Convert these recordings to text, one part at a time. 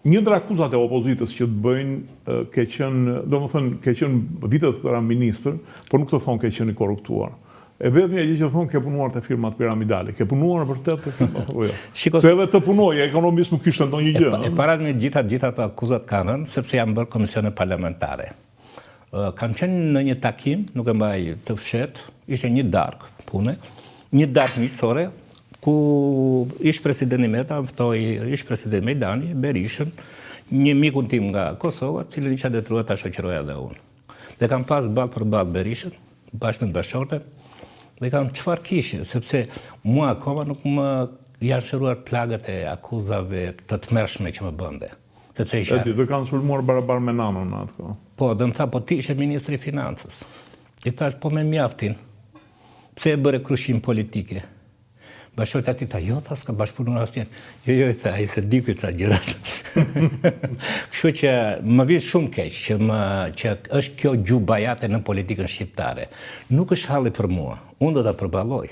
Një ndër akuzat e opozitës që të bëjnë, ke qenë vitet të ra ministër, por nuk të thonë ke qenë i korruptuar. E vetmja gjë që thonë ke punuar të firmat piramidale. Ke punuar vërtet të firmat apo jo? Se edhe të punoj, ekonomisht nuk kishte ndonjë gjë. E para me gjitha ato akuzat kanë rënë sepse janë bërë komisione parlamentare. Kam qenë në një takim, nuk e mbaj të fshet, ishte një darkë pune, një darkë miqësore, ku ish presidenti Meta ftoi ish presidenti Mejdani, Berishën, një mikun tim nga Kosova, cilën isha detruar ta shoqëroja edhe unë. Dhe kam pas ballë për ballë Berishën, bashkë me bashkëshorte, dhe kam çfarë kishte, sepse mua akoma nuk më janë shëruar plagët e akuzave të tmerrshme që më bënde. Sepse isha. Dhe kanë sulmuar barabar me nanën në atë kohë. Po, dhe më tha, po ti ishe ministri i financës. I thash, po me mjaftin. Pse e bëre krushim politike? Bashkët ati tha, jo, tha, s'ka bashkëpunuar asnjë. Jo, i tha, i se dikuj ca gjërat. Kështu që më vjen shumë keq që është kjo gjubajate në politikën shqiptare. Nuk është halli për mua. Unë do ta përballoj.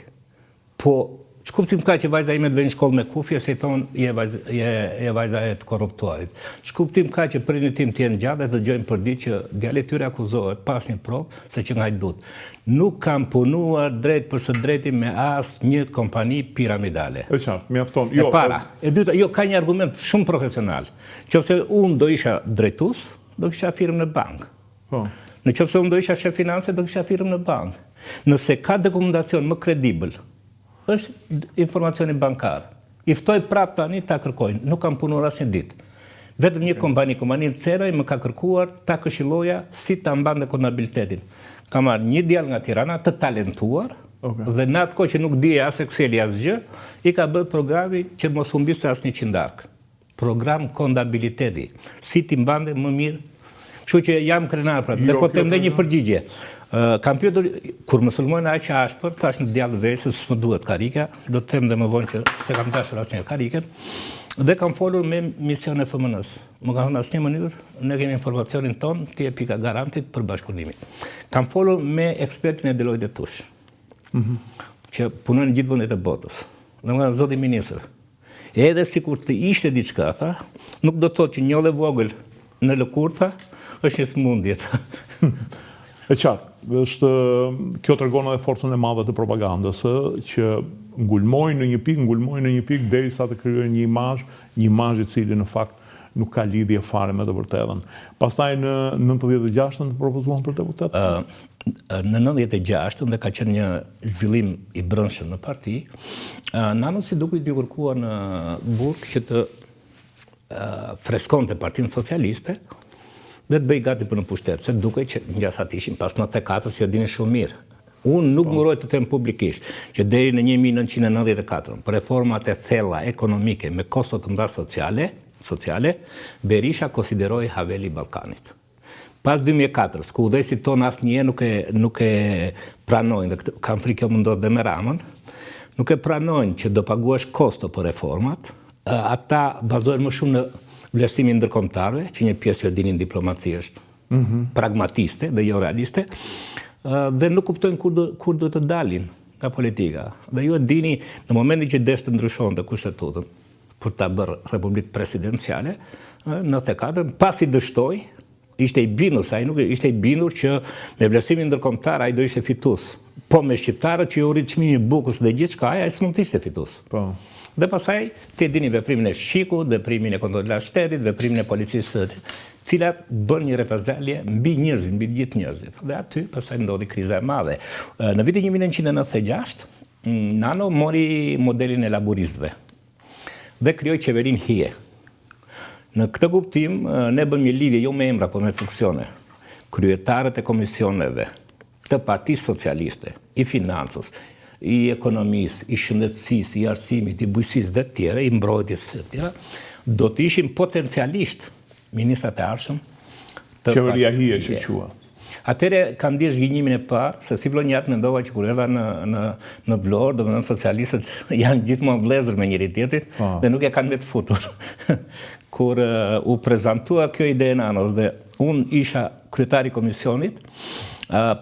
Po ç'kuptim ka që vajza ime të vjen në shkollë me kufje se i thonë je vajza e të korruptuarit. Ç'kuptim ka që prindërit tim të jenë gjatë dhe dëgjojnë për ditë që djali i tyre akuzohet pas një provë se që ngajdut. Nuk kam punuar drejt për së drejti me asnjë kompani piramidale. E qartë, mjafton. E para. E dyta, jo, ka një argument shumë profesional. Qofse unë do isha drejtues, do kisha firmë në bankë. Po. Në qofse unë do isha shef finance, do kisha firmë në bankë. Nëse ka dokumentacion më kredibël, është informacioni bankar. I ftoj prap tani ta kërkojnë. Nuk kam punuar asnjë ditë. Vetëm një kompaninë Ceroj më ka kërkuar ta këshilloja si ta mbante kontabilitetin. Kam marrë një djalë nga Tirana të talentuar, dhe në atë kohë që nuk dije as Excel as gjë, i ka bërë programi që mos humbiste asnjë qindark. Program kontabiliteti. Si ti mbante më mirë. Kështu që jam krenar pra. Dhe po të them një përgjigje. Kam pyetur, kur më sulmojnë aq ashpër, thash në djallë veçse s'më duhet karika, do të them dhe më vonë që se kam dashur asnjë kariken, dhe kam folur me mision e FMN-s. Më kanë thënë asnjë mënyrë, ne kemi informacionin ton, ti je pika garantit për bashkëpunimin. Kam folur me ekspertin e Deloitte Touche, që punon në gjithë vendet e botës. Dhe më kanë zoti ministër. Edhe sikur të ishte diçka, tha, nuk do të thotë që një ole vogël në lëkurë, tha, është një smundje. E qartë, kjo tregon edhe forcën e madhe të propagandës, që ngulmojnë në një pikë derisa të krijojnë një imazh i cili në fakt nuk ka lidhje fare me të vërtetën. Pastaj në 96-ën propozuan për deputet? Në 96-ën dhe ka qenë një zhvillim i brendshëm në parti, nano si duke i kërkuar në burg që të freskonte Partinë Socialiste, dhe të bëj gati për në pushtet, se duke që ngjasat ishin pas 94-s, jo dini shumë mirë. Unë nuk mburoj të them publikisht që deri në 1994, për reformat e thella ekonomike me kosto të mëdha sociale, Berisha konsideroi haveli i Ballkanit. Pas 2004-s, ku udhëheqësit tonë asnjëherë nuk e pranojnë, dhe kam frikë që më ndodh dhe me Ramën, nuk e pranojnë që do paguash kosto për reformat, ata bazohen më shumë në vlerësimin ndërkombëtarëve, që një pjesë që dinin diplomaci është pragmatiste dhe jo realiste, dhe nuk kuptojnë kur do të dalin nga politika. Dhe ju e dini, në momentin që desh të ndryshonte kushtetutën për ta bërë republikë presidenciale, në 94, pasi dështoi, ishte i bindur, sa ai nuk ishte i bindur që me vlerësimin ndërkombëtar ai do ishte fitues. Po me shqiptarët që u rrit çmimi i bukës dhe gjithçka, ai s'mund të ishte fitues. Po. Dhe pasaj, ti dini veprimin e shikut, veprimin e kontrollat shtetit, veprimin e policisë, cilat bën një reprezalie mbi njerëzit, mbi gjithë njerëzit. Dhe aty pasaj ndodhi kriza e madhe. Në vitin 1996, Nano mori modelin e laburistëve dhe krijoi qeverinë hije. Në këtë kuptim, ne bëm një lidhje jo me emra, por me funksione. Kryetarët e komisioneve të Partisë Socialiste, i financës, i ekonomisë, i shëndetësisë, i arsimit, i bujqësisë dhe tjera, i mbrojtjes të tjera, do të ishin potencialisht ministrat e ardhshëm të qeveria hije që qua. Atëre kam ndier zhgënjimin e parë, se si vllonjat mendova që kur erdha në Vlorë, domethënë socialistët janë gjithmonë vëllezër me njëri tjetrin dhe nuk e kanë me të futur. Kur u prezantua kjo ide e Nanos dhe unë isha kryetari i komisionit,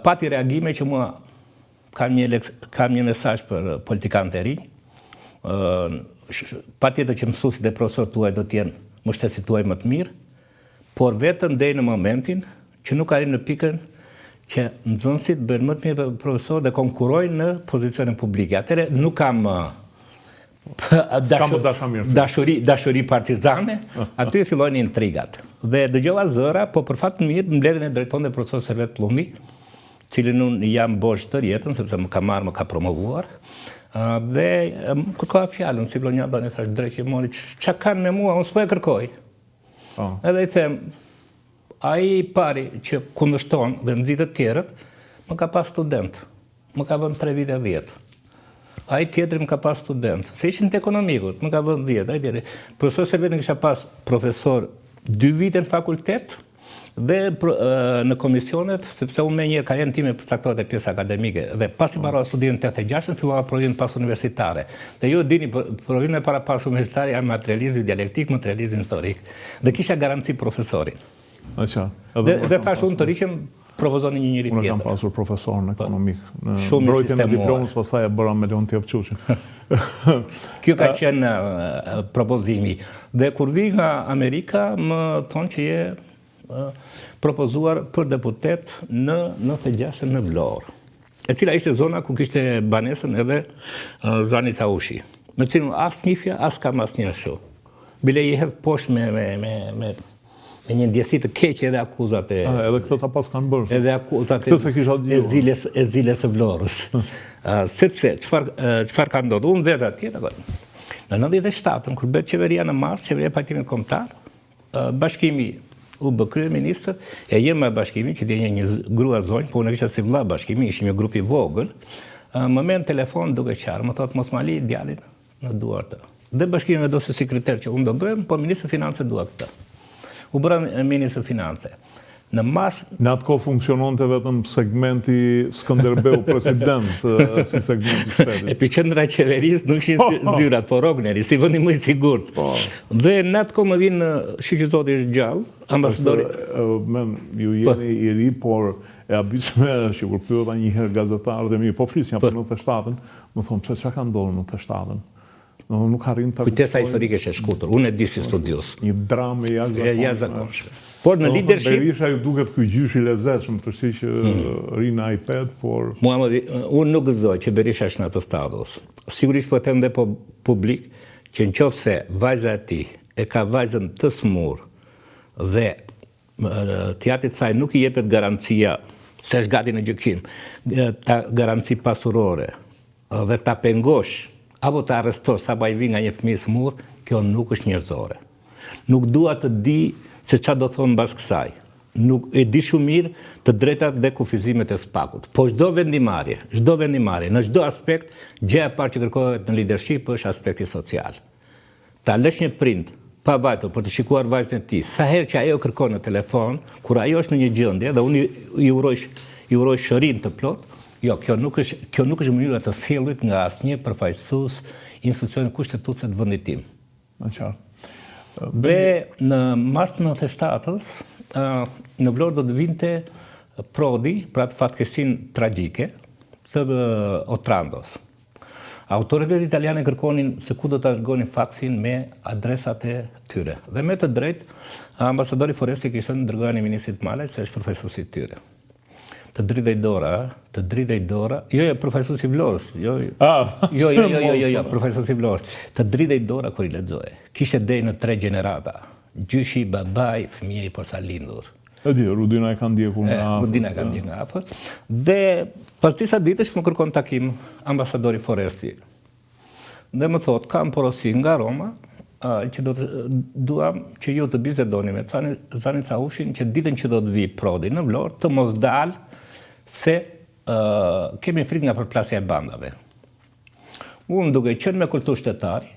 pati reagime që mua kam një mesazh për politikanët e rinj. Patjetër që mësuesit e profesorët tuaj do të jenë mështetësit tuaj më të mirë, por vetëm deri në momentin që nuk arrim në pikën që nxënësit bëhen më të mirë profesorë dhe konkurojnë në pozicionin publike. Atëherë nuk kam dashuri partizane, aty fillojnë intrigat. Dhe dëgjova zëra, po për fat të mirë mbledhjen e drejtonte profesor Servet Pllumbi, cilin unë jam bosh tërë jetën, sepse më ka marrë, më ka promovuar. Dhe më kërkoha fjalën, si Vlonjaba, ne thash drejt që mori, çka kanë me mua, unë s'po e kërkoj. Edhe i them, ai pari që kundërshton dhe nxit të tjerët, më ka pas student. Më ka vënë 3 vite 10. Ai tjetri më ka pas student. Se ishin të ekonomikut, më ka vënë 10. Ai tjetri. Profesor Serveti kisha pas profesor 2 vite në fakultet dhe në komisionet, sepse unë me njërë karrierën time përcaktohet e pjesë akademike dhe pasi mbarova studimin 86, fillova provimin pas universitare. Dhe ju dini, provimin e para pas universitare janë materializmi dialektik, materializmi historik. Dhe kisha garanci profesorin. Dhe thash unë të riqem, propozoni një njëri tjetër. Unë kam pasur profesor në ekonomik. Shumë i mbrojtjen e sistemuar. diplomës, pastaj e bëra me Leon Tjevçuçin. Kjo ka qenë propozimi. Dhe kur vi nga Amerika, më thonë që je propozuar për deputet në 96 në Vlorë, e cila ishte zona ku kishte banesën edhe Zani Caushi, me cilën as njifja, as kam as një ashtu. Bile i hedh poshtë me një ndjesi të keqe edhe akuzat e... Edhe këtë ta pas kanë bërë. Edhe akuzat e ziles së Vlorës. Sepse, çfarë ka ndodhur? Unë vetë atje, në 97-ën, kur bëhet qeveria në Mars, qeveria e Pajtimit Kombëtar, bashkimi u bë kryeministër, e jem me bashkimi, që djenje një grua zonjë, po unë kisha si vëlla bashkimi, ishim një grup i vogël, më merr telefon duke qarë, më thotë mos ma li djalin në duart të. Dhe bashkimi me do se sekretar që unë do bëhem, po ministri finance dua këtë. U bëra ministër finance. Në mars... Në atë kohë funksiononte vetëm segmenti Skënderbeu president, si segmenti shtetit. Epiqendra e qeverisë nuk ishin zyrat, po Rogneri, si vendi më i sigurt. Dhe në atë kohë më vinë shqyrtozoti është gjallë, ambasadori... Ju jeni i ri, por e habitshme që kur pyeta një herë gazetarët e mi, po flisja për 97-ën, më thonë, pse çka ka ndodhur në 97-ën? Nuk arrin të... Kujtesa historike është e shkurtër, unë e di si studios. Një dramë jashtëzakonshme. Por në leadership... Berisha ju duket ky gjysh i lezetshëm, përsi që ri në iPad, por... Unë nuk gëzoj që Berisha është në atë status. Sigurisht po them dhe po publik që nëse vajza e tij e ka vajzën të smur dhe tjatit saj nuk i jepet garancia se është gati në gjykim, ta garanci pasurore dhe ta pengosh apo të arrestosh sa pa i vi nga një fëmijë smur, kjo nuk është njerëzore. Nuk dua të di se çfarë do thonë mbas kësaj. Nuk e di shumë mirë të drejtat dhe kufizimet e spakut. Po çdo vendimarrje, në çdo aspekt, gjëja e parë që kërkohet në leadership është aspekti social. Ta lësh një prind pa vajtur për të shikuar vajzën e tij, sa herë që ajo kërkon në telefon, kur ajo është në një gjendje dhe unë i uroj shërim të plot, jo, kjo nuk është mënyra të sjellit nga asnjë përfaqësues institucioni kushtetuese të vendit tim. Dhe në mars 97-ës, në Vlorë do të vinte Prodi, pra të fatkeqësinë tragjike të Otrandos. Autoritetet italiane kërkonin se ku do të dërgonin faksin me adresat e tyre. Dhe me të drejtë, ambasadori Foresti kishte dërguar një ministrit Malaj se është profesuesi i tyre. Të dridhej dora, jo, profesuesi i Vlorës, jo, profesuesi i Vlorës, të dridhej dora kur i lexoje. Kishte deri në 3 gjenerata, gjyshi, babai, fëmia i posa lindur. E di, Rudina e ka ndjekur nga afër. Rudina e ka ndjekur nga afër. Dhe pas disa ditësh më kërkon takim ambasadori Foresti. Dhe më thot, kam porosi nga Roma, që duam që ju të bisedoni me Zanin Caushin që ditën që do të vi Prodi në Vlorë të mos dalë se kemi frikë nga përplasja e bandave. Unë duke qenë me kulturë shtetari,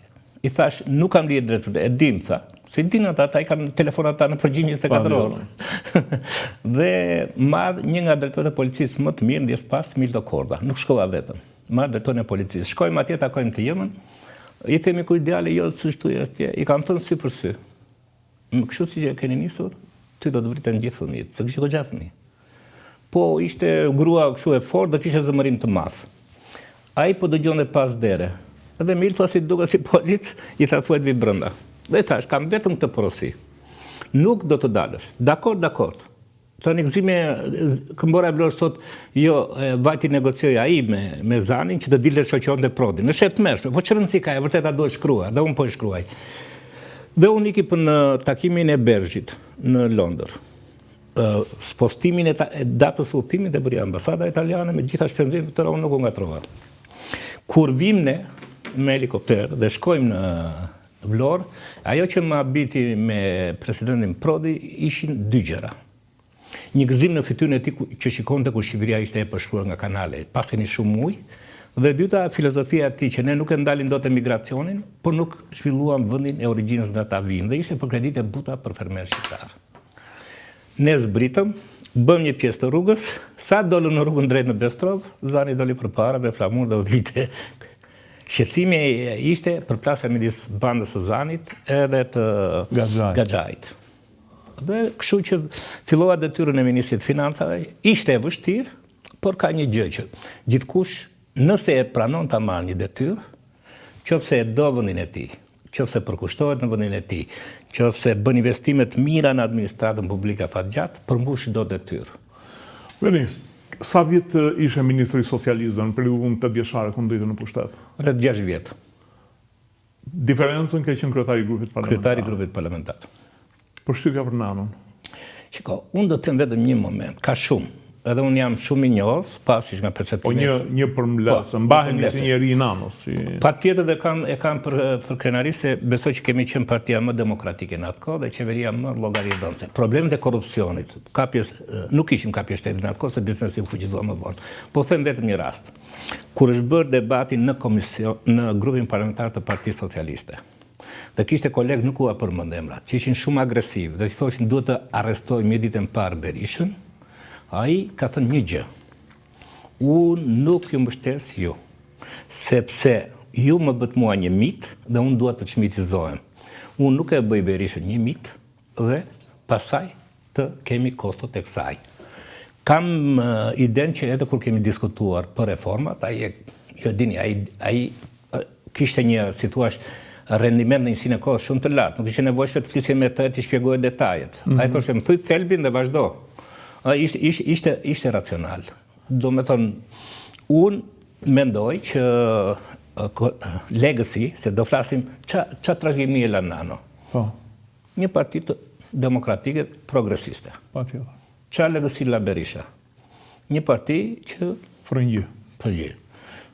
i thash, nuk kam lidhje drejt, e dim, tha, se din ata i kanë telefonat ata në përgjim 24 orë. Dhe marr një nga drejtorët e policisë më të mirë ndjes pas Mildo Korda, nuk shkova vetëm. Marr drejtorin e policisë. Shkojmë atje, takojmë të jemën, i themi ku ideale jo të shtu atje, i kam thënë sy për sy. Kështu si që keni nisur, ty do të vriten gjithë fëmijët, se kishte goxha fëmijë. Po ishte grua kështu e fortë dhe kishte zëmërim të madh. Ai po dëgjonte pas dere. Edhe Milto si duket si polic, i tha thuhet vi brenda. Dhe thash, kam vetëm këtë porosi. Nuk do të dalësh. Dakord. Të një gëzime, këmbora e Vlorës sot, jo, vajti negocioj ai me Zanin që të dilë shoqëron dhe Prodin. Në shetë mërshme, po që rëndësi ka e vërtet a do shkruar, dhe unë po shkruaj. Dhe unë iki për në takimin e Bergjit në Londër. Spostimin e datës udhëtimit dhe bëri ambasada italiane me gjitha shpenzime të tëra unë nuk nga trova. Kur vim ne me helikopter dhe shkojmë në Vlorë, ajo që më abiti me presidentin Prodi ishin dy gjëra. Një gëzim në fytyrën e tij që shikonte kur Shqipëria ishte e përshkruar nga kanale, pas keni shumë ujë, dhe dyta filozofia e tij që ne nuk e ndalin dot emigracionin, por nuk zhvilluam vendin e origjinës nga ta vinë, dhe ishte për kredite buta për fermer shqiptar. Ne zbritëm, bëm një pjesë të rrugës, sa dolëm në rrugën drejt në Bestrov, Zani doli përpara me flamur dhe udhite. Shqetësimi ishte përplasja midis bandës së Zanit edhe të Gaxhait. Dhe kështu që fillova detyrën e Ministrit Financave, ishte e vështirë, por ka një gjë që gjithkush nëse e pranon ta marrë një detyrë, qofse e do vendin e tij, qofse përkushtohet në vendin e tij, qofse bën investime të mira në administratën publike afatgjatë, përmbush çdo detyrë. Veni, sa vjet ishe ministri socialist në periudhën 8 vjeçare kur ndodhite në pushtet? Rreth 6 vjet. Diferencën ka qenë kryetari i grupit parlamentar. Kryetari i grupit parlamentar. Përshtypja për Nanën. Shiko, unë do të them vetëm një moment, ka shumë. Edhe unë jam shumë i njohës, pasysh nga perceptimi. Po një përmbledhje, mbaheni si njeri i Nanës. Patjetër dhe kam për krenari se besoj që kemi qenë partia më demokratike në atë kohë dhe qeveria më llogaridhënëse. Problemet e korrupsionit, nuk ishim kapje shteti në atë kohë se biznesi u fuqizoa më vonë. Po them vetëm një rast. Kur është bërë debati në grupin parlamentar të Partisë Socialiste. Dhe kishte kolegë nuk u përmend emrat, që ishin shumë agresiv dhe thoshin duhet të arrestojmë një ditë më parë Berishën. Ai ka thënë një gjë. Unë nuk ju mbështes ju, sepse ju më bët mua një mit dhe unë duhet të çmitizohem. Unë nuk e bëj Berishën një mit dhe pasaj të kemi kostot e kësaj. Kam idenë që edhe kur kemi diskutuar për reformat, ai kishte një, si thua, rendiment në njësinë e kohës shumë të lartë, nuk ishte nevojshme të flisje me të shpjegojë detajet. Ai thoshte më thuj thelbin dhe vazhdo. Ishte racional. Do me thonë, unë mendoj që legacy, se do flasim, qa trashëgimi e la Nano? Një parti demokratike progresiste. Qa legacy la Berisha? Një parti që... Frëngjë.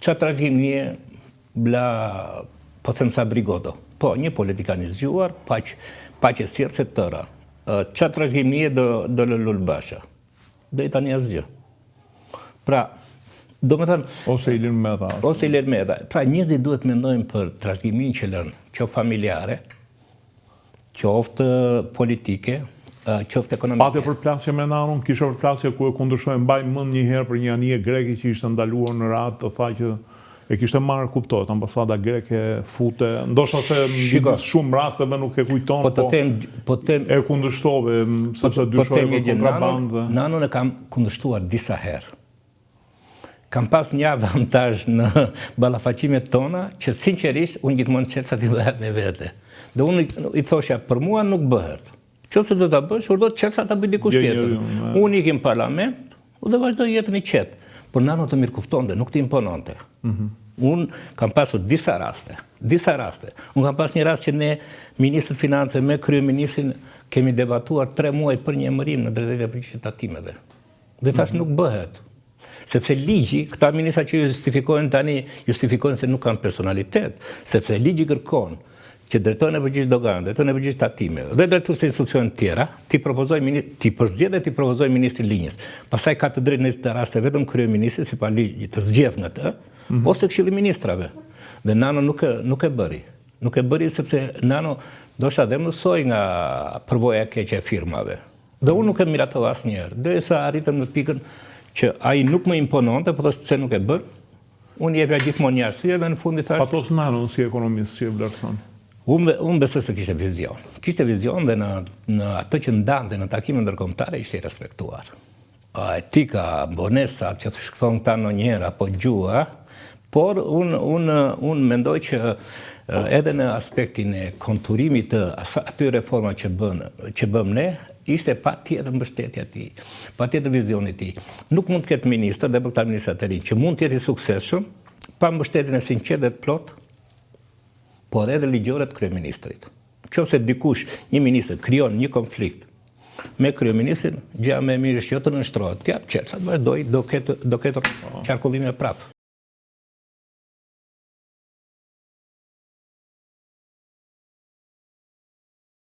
Qa trashëgimi e bla, po them sa Brigodo? Po, një politikan i zgjuar, paqe sirse të tëra. Qa trashëgimi e do Lulul Basha? Dhe i tani asgjë. Pra, do me thënë... Ose Ilir Meta. Pra, njerëzit duhet mendojnë për trashëgimin që lënë, qoftë familjare, qoftë politike, qoftë ekonomike. Pate përplasje me Nanën, kisha përplasje ku e kundërshtojnë, mbaj mend një herë për një anije greke që ishte ndaluar në radhë, të tha që e kishte marrë kuptohet, ambasada greke fute, ndoshta se shumë rasteve nuk e kujton, po e kundërshtove, sepse dyshoj për kontrabandë. Nanën e kam kundërshtuar disa herë. Kam pas një avantazh në ballafaqimet tona, që sinqerisht unë gjithmonë qetësat i bëhet me vete. Dhe unë i thosha, për mua nuk bëhet. Qoftë do ta bësh, urdo qetësat ta bëj dikush tjetër. Unë ikim në parlament dhe vazhdoj jetën i qetë. Por Nanën të mirë kuptonte, nuk të impononte. Unë kam pasur disa raste. Unë kam pas një rast që ne, Ministrë Finance me kryeministrin, kemi debatuar 3 muaj për një emërim në drejtësinë e përgjithshme të tatimeve. Dhe tash nuk bëhet. Sepse ligji, këta ministra që justifikojnë tani, justifikojnë se nuk kanë personalitet, sepse ligji kërkon që drejtori e përgjithshëm doganave, drejtori e përgjithshëm tatimeve dhe drejtues të institucione të tjera, ti përzgjedh dhe ti propozoj ministrin linjës. Pastaj ka të drejtë në të raste vetëm kryeministri sipas ligjit të zgjedh nga të, ose Këshilli i Ministrave. Dhe Nano nuk e bëri. Nuk e bëri sepse Nano ndoshta dhe mësoi nga përvoja e keqe e firmave. Dhe unë nuk e miratova asnjëherë, derisa arritëm në pikën që ai nuk më impononte, po thosh pse nuk e bën. Unë jepja gjithmonë një arsye dhe në fund i thash. Patos Nano si ekonomist që e vlerëson. Unë besoj se kishte vizion. Kishte vizion dhe në atë që ndante në takime ndërkombëtare ishte i respektuar. Etika, bonesa, që thon këta ndonjëherë apo gjua, por unë mendoj që edhe në aspektin e konturimit të aty reforma që bëm ne, ishte pa tjetër mbështetja ti, pa tjetër vizionit ti. Nuk mund të ketë ministër dhe për këta ministrat e rinj, që mund të jetë i suksesshëm, pa mbështetjen e sinqertë dhe të plot, por edhe ligjore të kryeministrit. Nëse dikush, një ministër, krijon një konflikt me kryeministrin, gjëja më e mirë është jo të nënshtrohet, t'jap qetësat vazhdoj, do ketë qarkullime prapë.